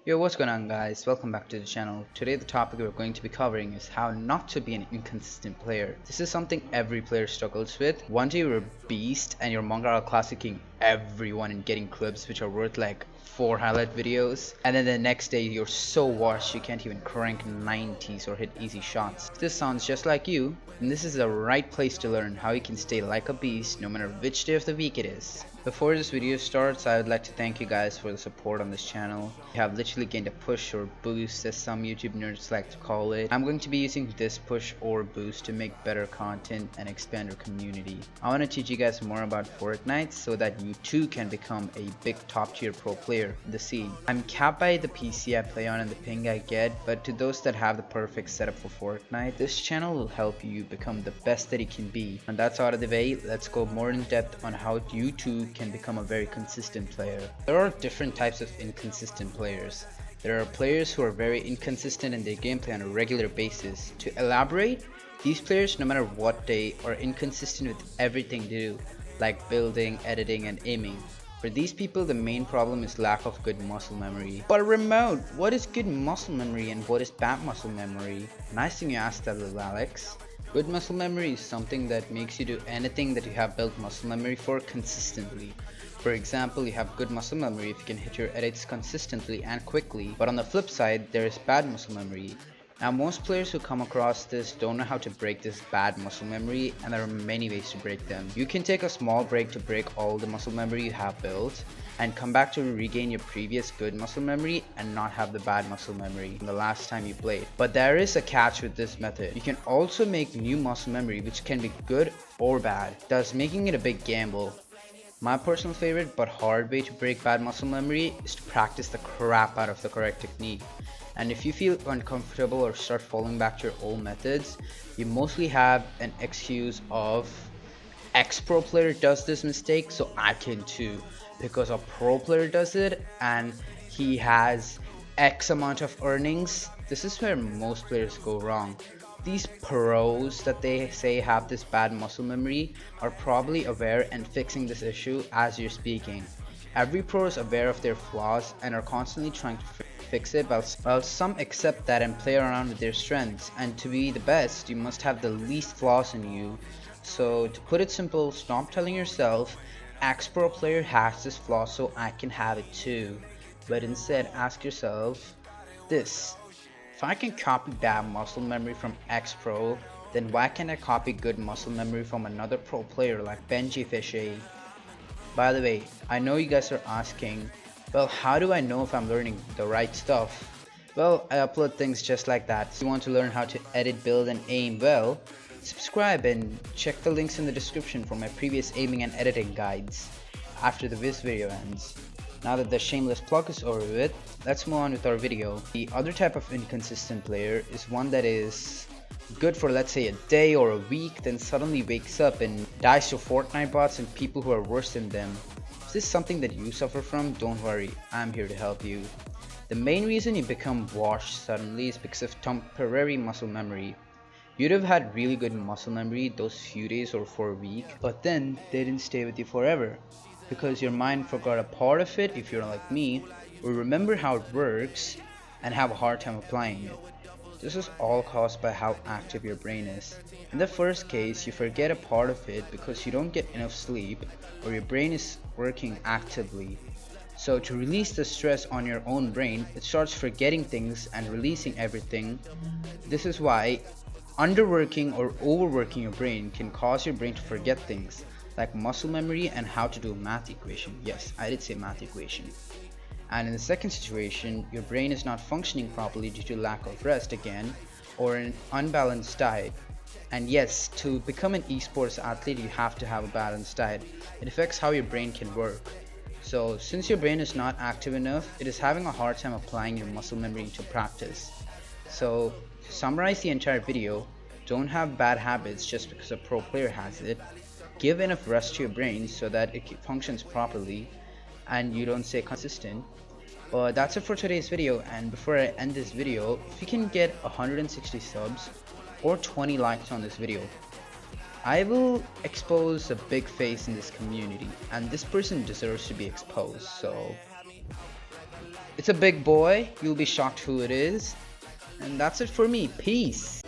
Yo, what's going on guys? Welcome back to the channel. Today the topic we're going to be covering is how not to be an inconsistent player. This is something every player struggles with. One day you're a beast and you're Mongara classicing everyone and getting clips which are worth like 4 highlight videos, and then the next day you're so washed you can't even crank 90s or hit easy shots. If this sounds just like you, then this is the right place to learn how you can stay like a beast no matter which day of the week it is. Before this video starts, I would like to thank you guys for the support on this channel. We have literally gained a push or boost, as some YouTube nerds like to call it. I'm going to be using this push or boost to make better content and expand our community. I want to teach you guys more about Fortnite so that you too can become a big top tier pro player in the scene. I'm capped by the PC I play on and the ping I get, but to those that have the perfect setup for Fortnite, this channel will help you become the best that you can be. And that's out of the way, let's go more in depth on how you too can become a very consistent player. There are different types of inconsistent players. There are players who are very inconsistent in their gameplay on a regular basis. To elaborate, these players, no matter what day, are inconsistent with everything they do, like building, editing, and aiming. For these people, the main problem is lack of good muscle memory. But Remote, what is good muscle memory and what is bad muscle memory? Nice thing you asked that, little Alex. Good muscle memory is something that makes you do anything that you have built muscle memory for consistently. For example, you have good muscle memory if you can hit your edits consistently and quickly, but on the flip side, there is bad muscle memory. Now, most players who come across this don't know how to break this bad muscle memory, and there are many ways to break them. You can take a small break to break all the muscle memory you have built, and come back to regain your previous good muscle memory and not have the bad muscle memory from the last time you played. But there is a catch with this method. You can also make new muscle memory which can be good or bad, thus making it a big gamble. My personal favorite but hard way to break bad muscle memory is to practice the crap out of the correct technique. And if you feel uncomfortable or start falling back to your old methods, you mostly have an excuse of X pro player does this mistake, so I can too, because a pro player does it and he has X amount of earnings. This is where most players go wrong. These pros that they say have this bad muscle memory are probably aware and fixing this issue as you're speaking. Every pro is aware of their flaws and are constantly trying to fix it, while some accept that and play around with their strengths. And to be the best, you must have the least flaws in you. So to put it simple, stop telling yourself, X pro player has this flaw so I can have it too. But instead ask yourself this: if I can copy bad muscle memory from X pro, then why can't I copy good muscle memory from another pro player like Benji Fishy? By the way, I know you guys are asking, well, how do I know if I'm learning the right stuff? Well, I upload things just like that. If you want to learn how to edit, build, and aim well, subscribe and check the links in the description for my previous aiming and editing guides after this video ends. Now that the shameless plug is over with, let's move on with our video. The other type of inconsistent player is one that is good for, let's say, a day or a week, then suddenly wakes up and dies to Fortnite bots and people who are worse than them. If this is something that you suffer from, don't worry, I'm here to help you. The main reason you become washed suddenly is because of temporary muscle memory. You'd have had really good muscle memory those few days or for a week, but then they didn't stay with you forever, because your mind forgot a part of it if you're like me, or remember how it works and have a hard time applying it. This is all caused by how active your brain is. In the first case, you forget a part of it because you don't get enough sleep or your brain is working actively. So to release the stress on your own brain, it starts forgetting things and releasing everything. This is why underworking or overworking your brain can cause your brain to forget things like muscle memory and how to do a math equation. Yes, I did say math equation. And in the second situation, your brain is not functioning properly due to lack of rest again, or an unbalanced diet. And yes, to become an esports athlete, you have to have a balanced diet. It affects how your brain can work. So since your brain is not active enough, it is having a hard time applying your muscle memory into practice. So to summarize the entire video, don't have bad habits just because a pro player has it. Give enough rest to your brain so that it functions properly and you don't stay consistent. But that's it for today's video, and before I end this video, if you can get 160 subs or 20 likes on this video, I will expose a big face in this community, and this person deserves to be exposed. So It's a big boy. You'll be shocked who it is. And that's it for me. Peace.